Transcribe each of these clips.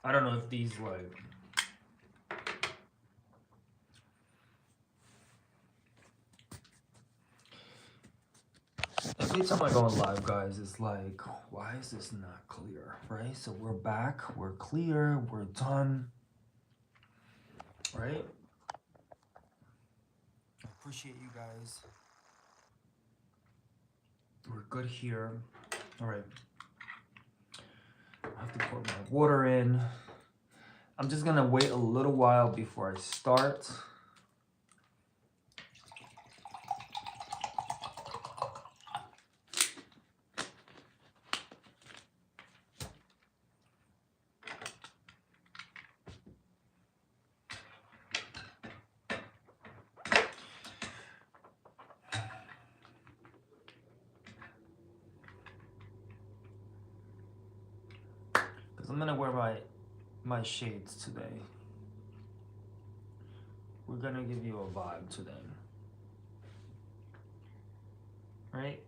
I don't know if these like. Every time I go live, guys, it's like, why is this not clear, right? So we're back, we're clear, we're done, right? I appreciate you guys. We're good here. All right. I have to pour my water in. I'm just gonna wait a little while before I start. Because I'm gonna wear my shades today. We're gonna give you a vibe today. Right?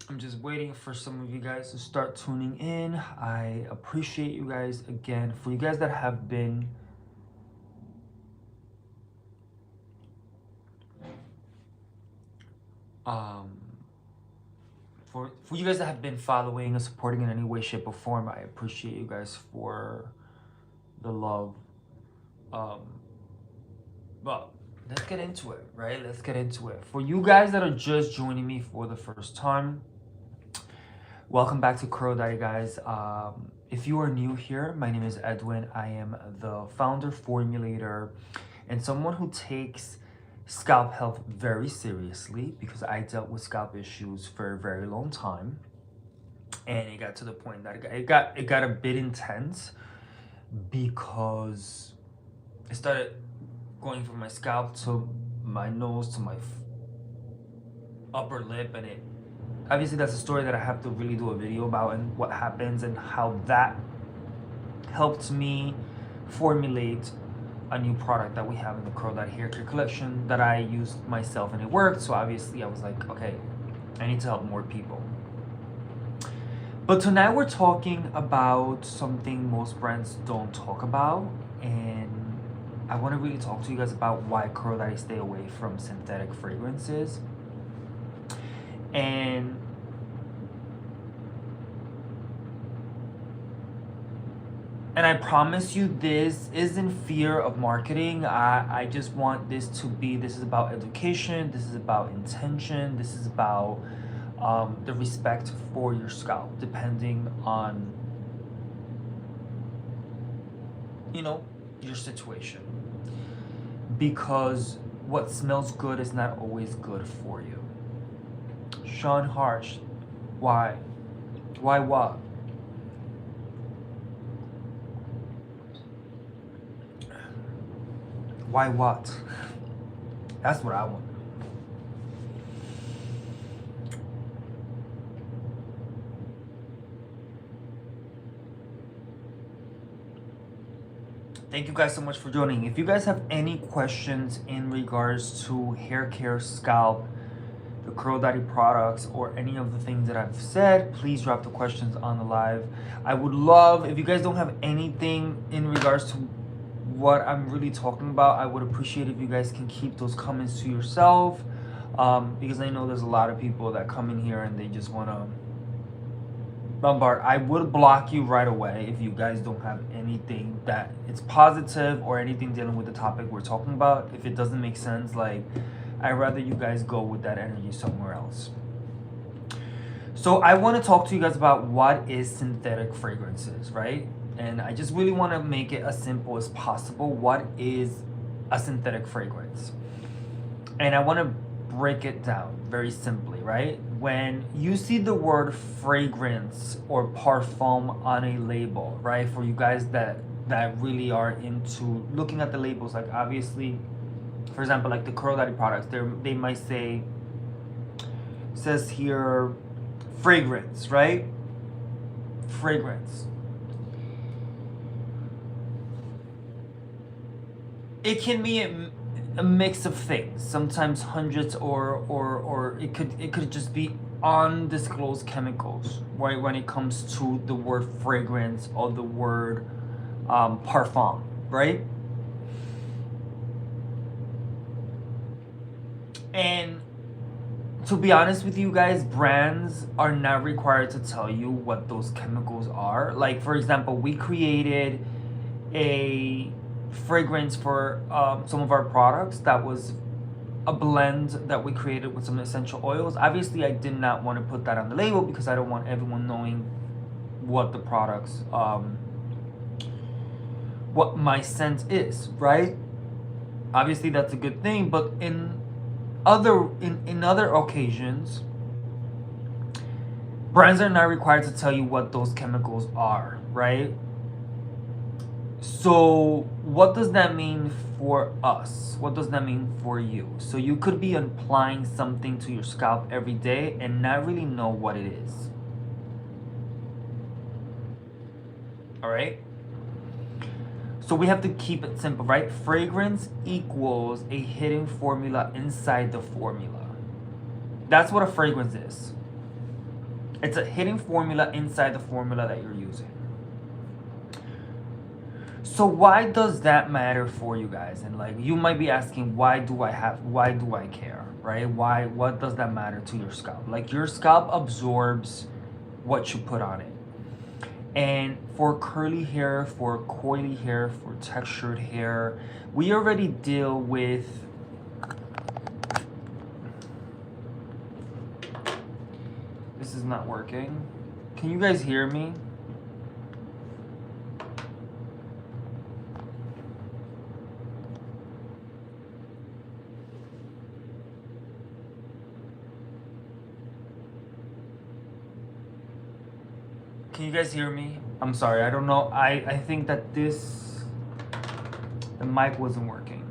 I'm just waiting for some of you guys to start tuning in. I appreciate you guys again. For you guys that have been for you guys that have been following and supporting in any way, shape, or form, I appreciate you guys for the love. But let's get into it, right? Let's get into it. For you guys that are just joining me for the first time, welcome back to Curl Daddy, guys. If you are new here, my name is Edwin. I am the founder, formulator, and someone who takes scalp health very seriously because I dealt with scalp issues for a very long time, and it got to the point that it got a bit intense because it started going from my scalp to my nose to my upper lip, and it obviously that's a story that I have to really do a video about and what happens and how that helped me formulate a new product that we have in the Curl Daddy hair care collection that I used myself and it worked. So obviously I was like, okay, I need to help more people. But tonight we're talking about something most brands don't talk about, and I want to really talk to you guys about why Curl Daddy stay away from synthetic fragrances. And I promise you this isn't fear of marketing. I just want this to be, this is about education, this is about intention, this is about the respect for your scalp, depending on, you know, your situation. Because what smells good is not always good for you. Sean Harsh, why? Why what? Why what? That's what I want. Thank you guys so much for joining. If you guys have any questions in regards to hair care, scalp, the Curl Daddy products, or any of the things that I've said, please drop the questions on the live. I would love, if you guys don't have anything in regards to what I'm really talking about, I would appreciate if you guys can keep those comments to yourself, because I know there's a lot of people that come in here and they just want to bombard. I would block you right away if you guys don't have anything that it's positive or anything dealing with the topic we're talking about. If it doesn't make sense, like, I'd rather you guys go with that energy somewhere else. So I want to talk to you guys about what is synthetic fragrances, right? And I just really want to make it as simple as possible. What is a synthetic fragrance? And I want to break it down very simply, right? When you see the word fragrance or parfum on a label, right? For you guys that really are into looking at the labels, like obviously, for example, like the Curl Daddy products, they might say, says here, fragrance, right? Fragrance. It can be a mix of things. Sometimes hundreds, or it could just be undisclosed chemicals, right? When it comes to the word fragrance or the word parfum, right? And to be honest with you guys, brands are not required to tell you what those chemicals are. Like, for example, we created a fragrance for some of our products that was a blend that we created with some essential oils. Obviously, I did not want to put that on the label because I don't want everyone knowing what the products, what my scent is, right? Obviously, that's a good thing, but in other occasions, brands are not required to tell you what those chemicals are, right? So what does that mean for us? What does that mean for you? So you could be applying something to your scalp every day and not really know what it is. All right? So we have to keep it simple, right? Fragrance equals a hidden formula inside the formula. That's what a fragrance is. It's a hidden formula inside the formula that you're using. So why does that matter for you guys? And like, you might be asking, why do I care, right? What does that matter to your scalp? Like, your scalp absorbs what you put on it. And for curly hair, for coily hair, for textured hair, we already deal with this is not working. Can you guys hear me? Can you guys hear me? I'm sorry, I don't know. I think that the mic wasn't working.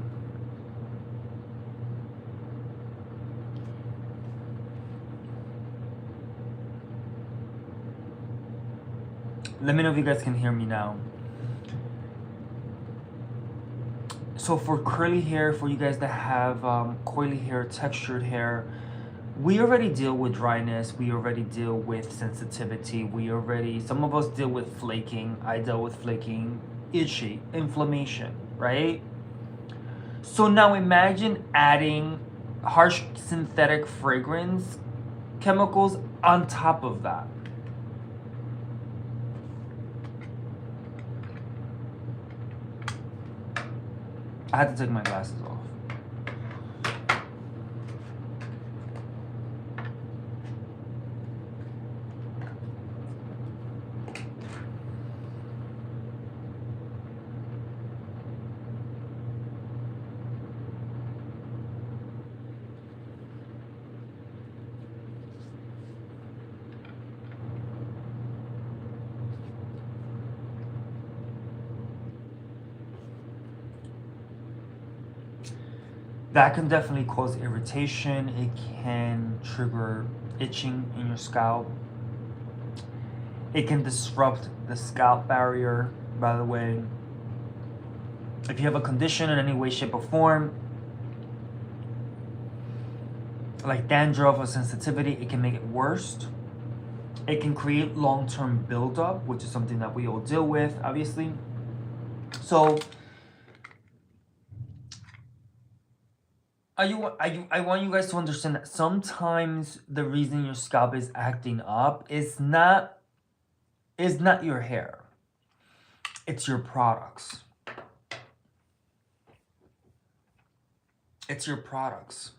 Let me know if you guys can hear me now. So for curly hair, for you guys that have coily hair, textured hair, we already deal with dryness. We already deal with sensitivity. Some of us deal with flaking. I deal with flaking, itchy, inflammation, right? So now imagine adding harsh synthetic fragrance chemicals on top of that. I had to take my glasses off. That can definitely cause irritation. It can trigger itching in your scalp. It can disrupt the scalp barrier, by the way. If you have a condition in any way, shape, or form, like dandruff or sensitivity, it can make it worse. It can create long-term buildup, which is something that we all deal with, obviously. So I want you guys to understand that sometimes the reason your scalp is acting up is not your hair. It's your products. It's your products.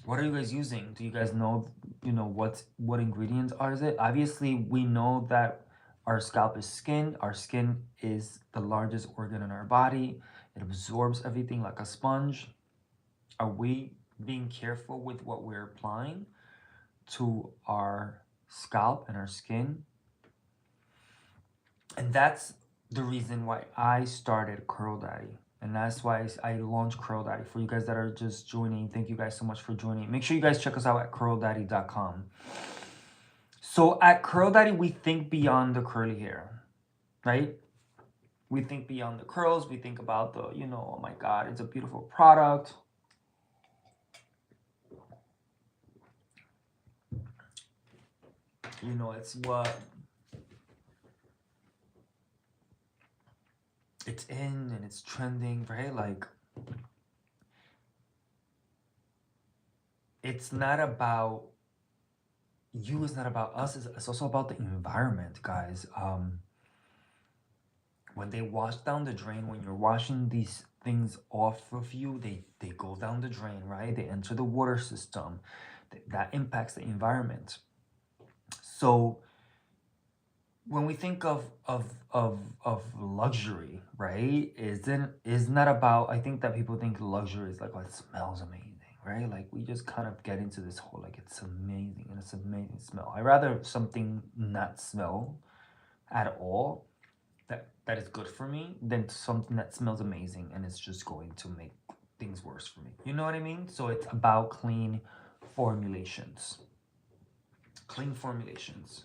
What are you guys using? Do you guys know, what ingredients are it? Obviously, we know that our scalp is skin. Our skin is the largest organ in our body. It absorbs everything like a sponge. Are we being careful with what we're applying to our scalp and our skin? And that's the reason why I started Curl Daddy. And that's why I launched Curl Daddy. For you guys that are just joining, thank you guys so much for joining. Make sure you guys check us out at curldaddy.com. So at Curl Daddy, we think beyond the curly hair, right? We think beyond the curls. We think about the, oh my God, it's a beautiful product. You know, it's what it's in and it's trending, right? Like, it's not about you, it's not about us, it's also about the environment, guys. When they wash down the drain, when you're washing these things off of you, they go down the drain, right? They enter the water system. That impacts the environment. So when we think of luxury, right, is not about, I think that people think luxury is like, oh, it smells amazing, right? Like we just kind of get into this whole like it's amazing and it's amazing smell. I rather something not smell at all, that is good for me, than something that smells amazing and it's just going to make things worse for me. You know what I mean? So it's about clean formulations. Clean formulations.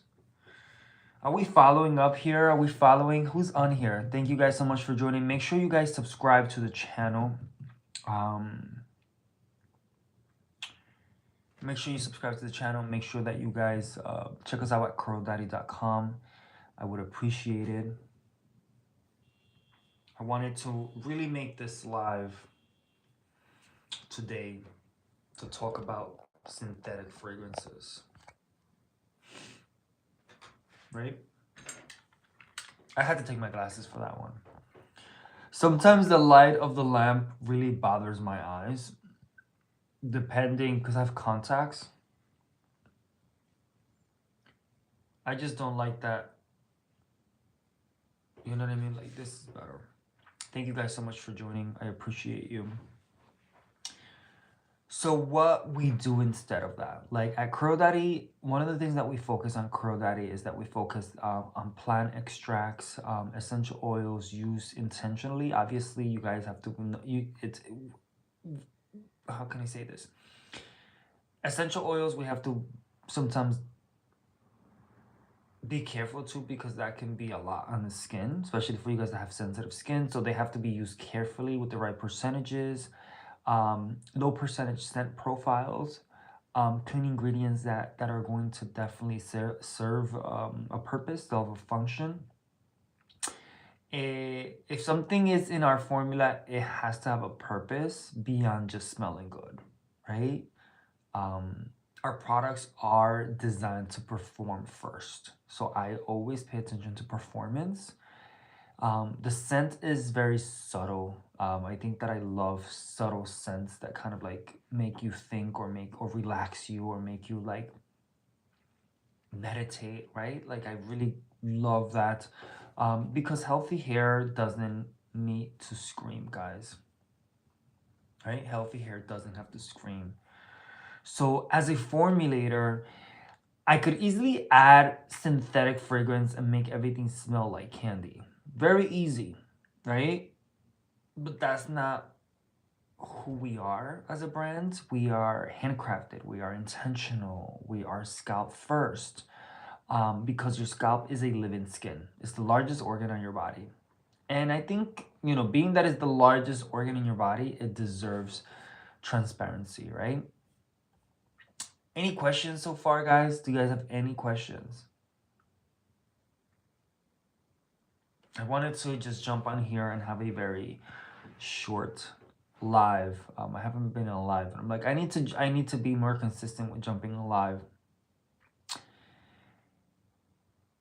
Are we following up here? Are we following? Who's on here? Thank you guys so much for joining. Make sure you guys subscribe to the channel. Make sure you subscribe to the channel. Make sure that you guys check us out at curldaddy.com. I would appreciate it. I wanted to really make this live today to talk about synthetic fragrances. Right? I had to take my glasses for that one. Sometimes the light of the lamp really bothers my eyes, depending, because I have contacts. I just don't like that. You know what I mean? Like, this is better. Thank you guys so much for joining. I appreciate you. So what we do instead of that, like at Curl Daddy, one of the things that we focus on Curl Daddy is that we focus on plant extracts, essential oils used intentionally. Obviously, you guys have to, how can I say this? Essential oils, we have to sometimes be careful too, because that can be a lot on the skin, especially for you guys that have sensitive skin. So they have to be used carefully with the right percentages. Low percentage scent profiles, clean ingredients that are going to definitely serve a purpose, serve a function. If something is in our formula, it has to have a purpose beyond just smelling good, right? Our products are designed to perform first, so I always pay attention to performance. The scent is very subtle. I think that I love subtle scents that kind of like make you think, or relax you, or make you like meditate, right? Like I really love that, because healthy hair doesn't need to scream, guys. Right? Healthy hair doesn't have to scream. So as a formulator, I could easily add synthetic fragrance and make everything smell like candy. Very easy, right? But that's not who we are as a brand. We are handcrafted, we are intentional, we are scalp first, because your scalp is a living skin. It's the largest organ on your body. And I think, you know, being that it's the largest organ in your body, it deserves transparency, right? Any questions so far, guys? Do you guys have any questions? I wanted to just jump on here and have a very short live. I haven't been on live. I'm like, I need to be more consistent with jumping live.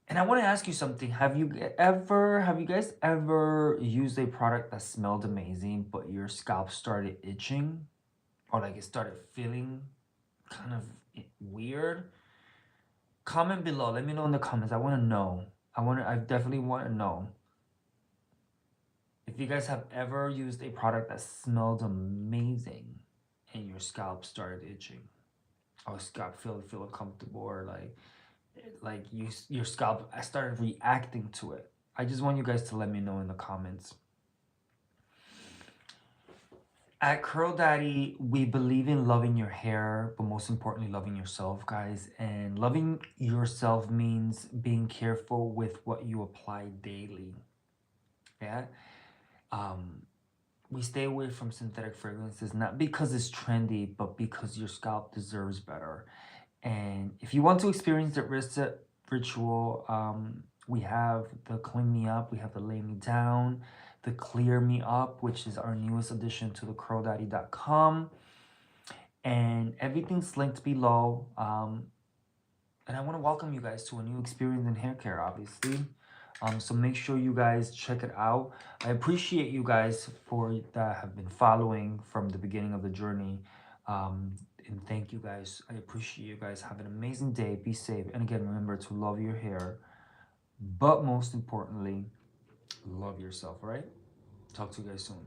And I want to ask you something. Have you guys ever used a product that smelled amazing, but your scalp started itching, or like it started feeling kind of weird? Comment below. Let me know in the comments. I want to know. I definitely want to know if you guys have ever used a product that smelled amazing and your scalp started itching, or scalp feel uncomfortable, or like your scalp started reacting to it. I just want you guys to let me know in the comments. At Curl Daddy, we believe in loving your hair, but most importantly, loving yourself, guys. And loving yourself means being careful with what you apply daily. Yeah. We stay away from synthetic fragrances, not because it's trendy, but because your scalp deserves better. And if you want to experience ritual. We have the Clean Me Up, we have the Lay Me Down, the Clear Me Up, which is our newest addition to the CurlDaddy.com. And everything's linked below. And I want to welcome you guys to a new experience in hair care, obviously. So make sure you guys check it out. I appreciate you guys for that have been following from the beginning of the journey. And thank you guys. I appreciate you guys. Have an amazing day. Be safe. And again, remember to love your hair. But most importantly, love yourself, right? Talk to you guys soon.